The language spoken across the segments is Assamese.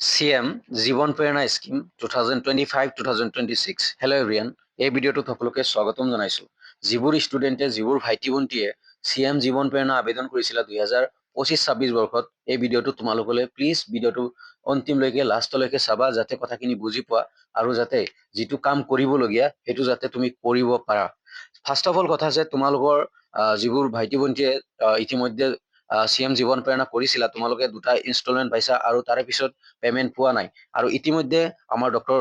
CM Jiban Prerana scheme 2025-2026 hello' এভৰিয়ান। এই ভিডিঅ'টোত সকলোকে স্বাগতম জনাইছোঁ। যিবোৰ ষ্টুডেণ্টে যিবোৰ ভাইটি ভণ্টিয়ে CM জীৱন প্ৰেৰণা আবেদন কৰিছিলে 2025-26 বৰ্ষত, এই ভিডিঅ'টো তোমালোকলৈ প্লিজ ভিডিঅ'টো অন্তিমলৈকে লাষ্টলৈকে চাবা, যাতে কথাখিনি বুজি পোৱা আৰু যাতে যিটো কাম কৰিবলগীয়া সেইটো যাতে তুমি কৰিব পাৰা। ফাৰ্ষ্ট অফ অল কথা যে তোমালোকৰ যিবোৰ ভাইটি ভণ্টিয়ে ইতিমধ্যে CM জীৱন প্ৰেৰণা কৰিছিলা, তোমালোকে 2টা ইনষ্টলমেণ্ট পাইছা আৰু তাৰে পিছত পেমেণ্ট পোৱা নাই। আৰু ইতিমধ্যে আমাৰ ডক্টৰ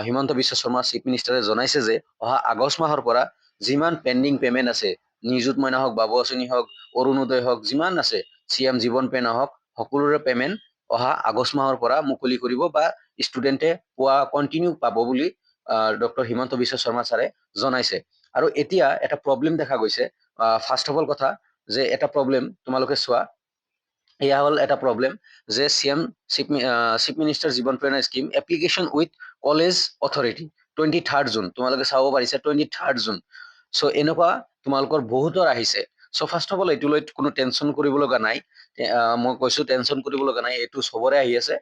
হিমন্ত বিশ্ব শৰ্মা চিফ মিনিষ্টাৰে জনাইছে যে অহা আগষ্ট মাহৰ পৰা যিমান পেণ্ডিং পেমেণ্ট আছে, নিযুত মইনা হওক, বাবু আঁচনি হওক, অৰুণোদয় হওক, যিমান আছে CM জীৱন প্ৰেৰণা হওক, সকলোৰে পেমেণ্ট অহা আগষ্ট মাহৰ পৰা মুকলি কৰিব বা ষ্টুডেণ্টে পোৱা কণ্টিনিউ পাব বুলি ডক্টৰ হিমন্ত বিশ্ব শৰ্মা ছাৰে জনাইছে। আৰু এতিয়া এটা প্ৰব্লেম দেখা গৈছে। ফাৰ্ষ্ট অফ অল কথা যে এটা প্ৰব্লেম তোমালোকে চোৱা, এয়া হ'ল এটা প্ৰব্লেম যে CM চিফ মিনিষ্টাৰ জীৱন Prerana scheme application with college authority 23 June, তোমালোকে চাব পাৰিছা 23 জুন। চ' এনেকুৱা তোমালোকৰ বহুতৰ আহিছে। চ' ফাৰ্ষ্ট অফ অল এইটো লৈ কোনো টেনশ্যন কৰিব লগা নাই। মই কৈছো টেনশ্যন কৰিব লগা নাই, এইটো চবৰে আহি আছে।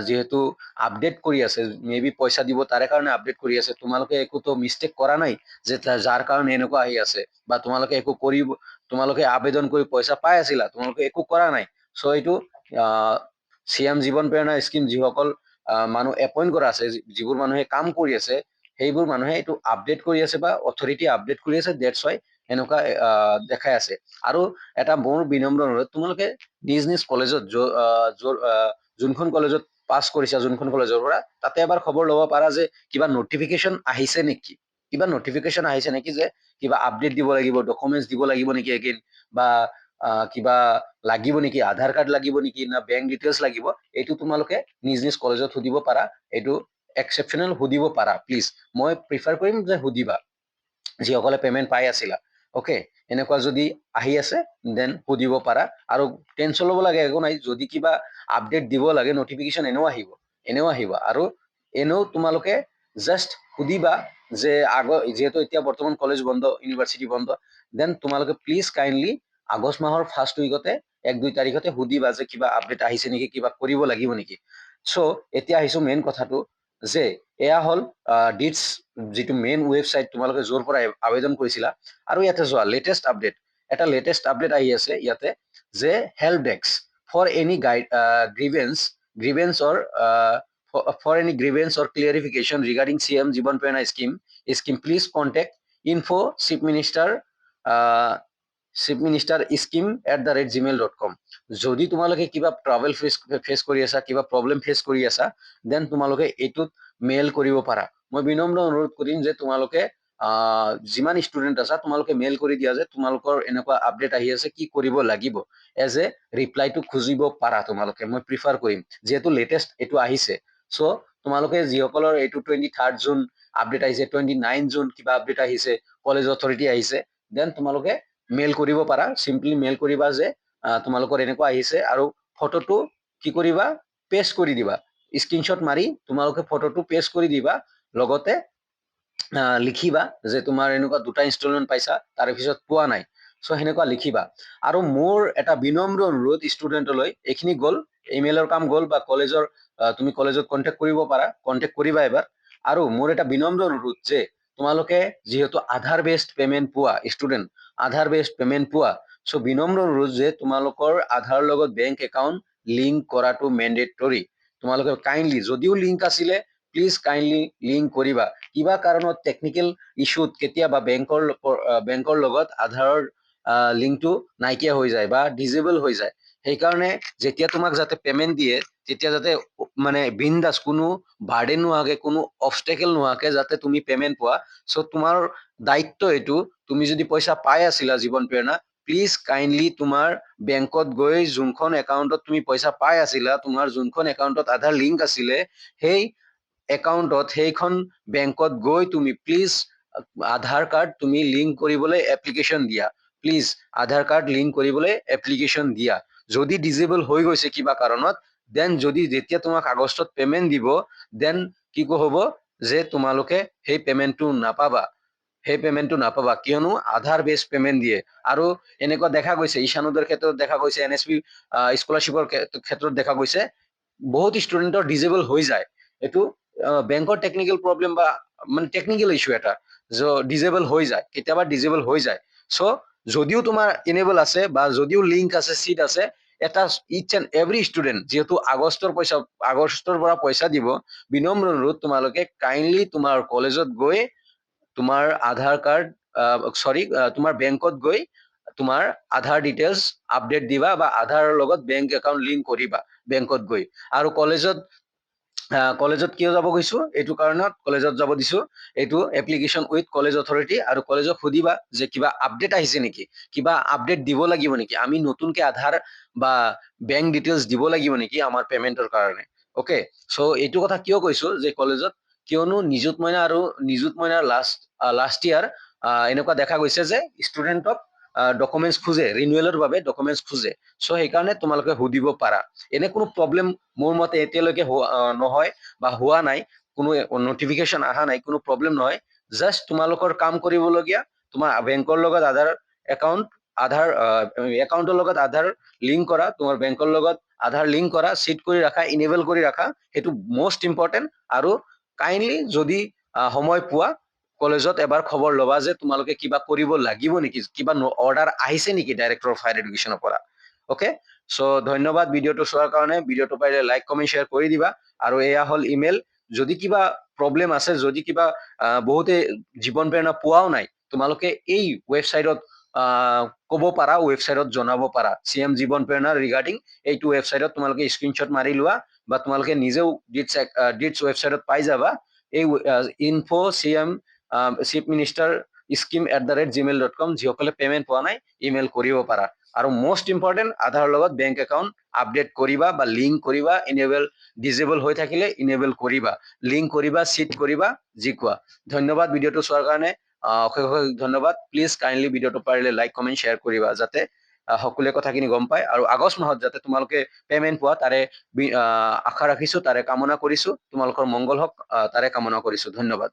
যিহেতু আপডেট কৰি আছে, মে বি পইচা দিব তাৰে কাৰণে আপডেট কৰি আছে। তোমালোকে একোতো মিষ্টেক কৰা নাই যে যাৰ কাৰণে এনেকুৱা আহি আছে, বা তোমালোকে আবেদন কৰি পইচা পাই আছিলা, তোমালোকে একো কৰা নাই। চ' এইটো CM জীৱন প্ৰেৰণা স্কিম যিসকল মানুহ এপইণ্ট কৰা আছে, যিবোৰ মানুহে কাম কৰি আছে, সেইবোৰ মানুহে এইটো আপডেট কৰি আছে বা অথৰিটি আপডেট কৰি আছে। ডেটছ ৱাই এনেকুৱা দেখাই আছে। আৰু এটা মোৰ বিনম্ৰ অনুৰোধ, তোমালোকে নিজ নিজ কলেজত যোনখন কলেজত পাছ কৰিছা, যোনখন কলেজৰ পৰা, তাতে এবাৰ খবৰ ল'ব পাৰা যে কিবা নটিফিকেশ্যন আহিছে নেকি, যে কিবা আপডেট দিব লাগিব, ডকুমেণ্টছ দিব লাগিব নেকি এগেইন, বা কিবা লাগিব নেকি, আধাৰ কাৰ্ড লাগিব নেকি, না বেংক ডিটেইলছ লাগিব। এইটো তোমালোকে নিজ নিজ কলেজত সুধিব পাৰা। এইটো এক্সেপশ্যনেল সুধিব পাৰা প্লিজ। মই প্ৰিফাৰ কৰিম যে সুধিবা, যিসকলে পেমেণ্ট পাই আছিলা। অ'কে, এনেকুৱা যদি আহি আছে দেন সুধিব পাৰা। আৰু টেনশ্যন ল'ব লাগে একো নাই। যদি কিবা আপডেট দিব লাগে, নটিফিকেশ্যন এনেও আহিব। আৰু এনেও তোমালোকে জাষ্ট সুধিবা যে যিহেতু এতিয়া বৰ্তমান কলেজ বন্ধ, ইউনিভাৰ্চিটি বন্ধ, দেন তোমালোকে প্লিজ কাইণ্ডলি আগষ্ট মাহৰ ফাৰ্ষ্ট উইকতে 1-2 তাৰিখতে সুধিবা যে কিবা আপডেট আহিছে নেকি, কিবা কৰিব লাগিব নেকি। চ' এতিয়া আহিছো মেইন কথাটো, যে এয়া হ'ল ডিটছ, যিটো মেইন ৱেবছাইট তোমালোকে য'ৰ পৰা আবেদন কৰিছিলা। আৰু ইয়াতে যোৱা লেটেষ্ট আপডেট আহি আছে ইয়াতে, যে help desk for any grievance or clarification regarding CM Jiban Prerana scheme please contact info chief minister স্কিম@gmail.com। যদি তোমালোকে কিবা ট্ৰাভেল ফেচ কৰি আছা, কিবা প্ৰব্লেম ফেচ কৰি আছা, দেন তোমালোকে এইটোত মেইল কৰিব পাৰা। মই বিনম্ৰ অনুৰোধ কৰিম যে তোমালোকে যিমান ষ্টুডেণ্ট আছা, তোমালোকে মেইল কৰি দিয়া যে তোমালোকৰ এনেকুৱা আপডেট আহি আছে, কি কৰিব লাগিব। এজ এ ৰিপ্লাইটো খুজিব পাৰা তোমালোকে, মই প্ৰিফাৰ কৰিম, যিহেতু লেটেষ্ট এইটো আহিছে। চ' তোমালোকে যিসকলৰ এইটো 23 জুন আপডেট আহিছে, 29 জুন কিবা আপডেট আহিছে, কলেজ অথৰিটি আহিছে, দেন তোমালোকে মেইল কৰিব পাৰা। চিম্পলি মেইল কৰিবা যে তোমালোকৰ এনেকুৱা আহিছে, আৰু ফটোটো কি কৰিবা, পেষ্ট কৰি দিবা। স্ক্ৰীনশ্বট মাৰি তোমালোকে ফটোটো পেষ্ট কৰি দিবা, লগতে লিখিবা যে তোমাৰ এনেকুৱা 2টা ইনষ্টলমেণ্ট পাইছা, তাৰে পিছত পোৱা নাই। চ' সেনেকুৱা লিখিবা। আৰু মোৰ এটা বিনম্ৰ অনুৰোধ ষ্টুডেণ্টলৈ, এইখিনি গ'ল, ইমেইলৰ কাম গ'ল, বা তুমি কলেজত কণ্টেক্ট কৰিব পাৰা, কণ্টেক্ট কৰিবা এবাৰ। আৰু মোৰ এটা বিনম্ৰ অনুৰোধ যে তোমালোকে যিহেতু আধাৰ বেছড পেমেণ্ট পোৱা ষ্টুডেণ্ট, চ' বিনম্ৰ অনুৰোধ যে তোমালোকৰ আধাৰৰ লগত বেংক একাউণ্ট লিংক কৰাটো মেণ্ডেটৰী। তোমালোকে কাইণ্ডলি, যদিও লিংক আছিলে, প্লিজ কাইণ্ডলি লিংক কৰিবা। কিবা কাৰণত টেকনিকেল ইছ্যুত কেতিয়াবা বেংকৰ লগত আধাৰৰ লিংকটো নাইকিয়া হৈ যায় বা ডিজেবল হৈ যায়। সেইকাৰণে যেতিয়া তোমাক যাতে পেমেণ্ট দিয়ে, তেতিয়া যাতে মানে বিন্দাছ, কোনো বাৰ্ডেন নোহোৱাকে, কোনো অবষ্টেকেল নোহোৱাকে যাতে তুমি পেমেণ্ট পোৱা। চ' তোমাৰ দায়িত্ব এইটো। তুমি যদি পইচা পাই আছিলা জীৱন প্ৰেৰণা, প্লিজ কাইণ্ডলি তোমাৰ বেংকত গৈ, যোনখন একাউণ্টত তুমি পইচা পাই আছিলা, তোমাৰ যোনখন একাউণ্টত আধাৰ লিংক আছিলে, সেই একাউণ্টত, সেইখন বেংকত গৈ তুমি প্লিজ আধাৰ কাৰ্ড তুমি লিংক কৰিবলৈ এপ্লিকেশ্যন দিয়া। প্লিজ আধাৰ কাৰ্ড লিংক কৰিবলৈ এপ্লিকেশ্যন দিয়া। যদি ডিজেবল হৈ গৈছে কিবা কাৰণত, দেন যেতিয়া তোমাক আগষ্টত পেমেণ্ট দিব, দেন কি হ'ব যে তোমালোকে সেই পেমেণ্টটো নাপাবা, কিয়নো আধাৰ বেছ পেমেণ্ট দিয়ে। আৰু এনেকুৱা দেখা গৈছে, ঈশান উদয়ৰ ক্ষেত্ৰত দেখা গৈছে, NSP স্কলাৰশ্বিপৰ ক্ষেত্ৰত দেখা গৈছে, বহুত ষ্টুডেণ্টৰ ডিজেবল হৈ যায়। এইটো বেংকৰ টেকনিকেল প্ৰব্লেম বা মানে টেকনিকেল ইছ্যু এটা, ডিজেবল হৈ যায়, কেতিয়াবা ডিজেবল হৈ যায়। চ' যদিও তোমাৰ এনেবল আছে বা যদিও লিংক আছে, চিট আছে, এটা ইচ এণ্ড এভৰি ষ্টুডেণ্ট যিহেতু আগষ্টৰ পৰা পইচা দিব, বিনম্ৰ অনুৰোধ তোমালোকে কাইণ্ডলি তোমাৰ কলেজত গৈ তোমাৰ আধাৰ কাৰ্ড তোমাৰ বেংকত গৈ তোমাৰ আধাৰ ডিটেইলছ আপডেট দিবা বা আধাৰৰ লগত বেংক একাউণ্ট লিংক কৰিবা বেংকত গৈ। আৰু কলেজত কিয় যাব কৈছো, এইটো কাৰণত কলেজত যাব দিছো, এইটো এপ্লিকেশ্যন উইথ কলেজ অথৰিটি, আৰু কলেজক সুধিবা যে কিবা আপডেট আহিছে নেকি, কিবা আপডেট দিব লাগিব নেকি, আমি নতুনকে আধাৰ বা বেংক ডিটেইলছ দিব লাগিব নেকি আমাৰ পেমেন্টৰ কাৰণে। অ'কে, চ' এইটো কথা কিয় কৈছো যে কলেজত, কিয়নো নিযুত মইনাৰ লাষ্ট ইয়াৰ এনেকুৱা দেখা গৈছে যে ষ্টুডেণ্টক ডকুমেণ্টছ খোজে, ৰিনিউৱেলৰ বাবে ডকুমেণ্টছ খোজে। চ' সেইকাৰণে তোমালোকে সুধিব পাৰা। এনে কোনো প্ৰব্লেম মোৰ মতে এতিয়ালৈকে নহয় বা হোৱা নাই, কোনো নটিফিকেশ্যন অহা নাই, কোনো প্ৰব্লেম নহয়। জাষ্ট তোমালোকৰ কাম কৰিবলগীয়া, তোমাৰ বেংকৰ লগত একাউণ্টৰ লগত আধাৰ লিংক কৰা, তোমাৰ বেংকৰ লগত আধাৰ লিংক কৰা, চিট কৰি ৰাখা, ইনেবল কৰি ৰাখা, সেইটো মষ্ট ইম্পৰ্টেণ্ট। আৰু কাইণ্ডলি যদি সময় পোৱা কলেজত এবাৰ খবৰ ল'বা যে তোমালোকে কিবা কৰিব লাগিব নেকি, কিবা অৰ্ডাৰ আহিছে নেকি ডাইৰেক্টৰ অফ হায়াৰ এডুকেশ্যনৰ পৰা। অ'কে, চ' ধন্যবাদ ভিডিঅ'টো চোৱাৰ কাৰণে। ভিডিঅ'টো পাৰিলে লাইক কমেণ্ট শ্বেয়াৰ কৰি দিবা। আৰু এয়া হ'ল ইমেইল, যদি কিবা প্ৰব্লেম আছে, যদি কিবা বহুতে জীৱন প্ৰেৰণা পোৱাও নাই, তোমালোকে এই ৱেবছাইটত ক'ব পাৰা, ৱেবছাইটত জনাব পাৰা। CM জীৱন প্ৰেৰণা ৰিগাৰ্ডিং এইটো ৱেবছাইটত তোমালোকে স্ক্ৰীনশ্বট মাৰি লোৱা বা তোমালোকে নিজেও ডিটছ ৱেবছাইটত পাই যাবা। এই info CM chief minister scheme@gmail.com, যিসকলে পেমেণ্ট পোৱা নাই ইমেইল কৰিব পাৰা। আৰু মষ্ট ইম্পৰ্টেণ্ট, আধাৰৰ লগত বেংক একাউণ্ট আপডেট কৰিবা বা লিংক কৰিবা, ডিজেবল হৈ থাকিলে ইনেবল কৰিবা, লিংক কৰিবা, চিট কৰিবা, যি কোৱা। ধন্যবাদ ভিডিঅ'টো চোৱাৰ কাৰণে, অশেষ ধন্যবাদ। প্লিজ কাইণ্ডলি ভিডিঅ'টো পাৰিলে লাইক কমেণ্ট শ্বেয়াৰ কৰিবা, যাতে সকলোৱে কথাখিনি গম পায়। আৰু আগষ্ট মাহত যাতে তোমালোকে পেমেণ্ট পোৱা, তাৰে আশা ৰাখিছো, তাৰে কামনা কৰিছো। তোমালোকৰ মংগল হওক, তাৰে কামনা কৰিছো। ধন্যবাদ।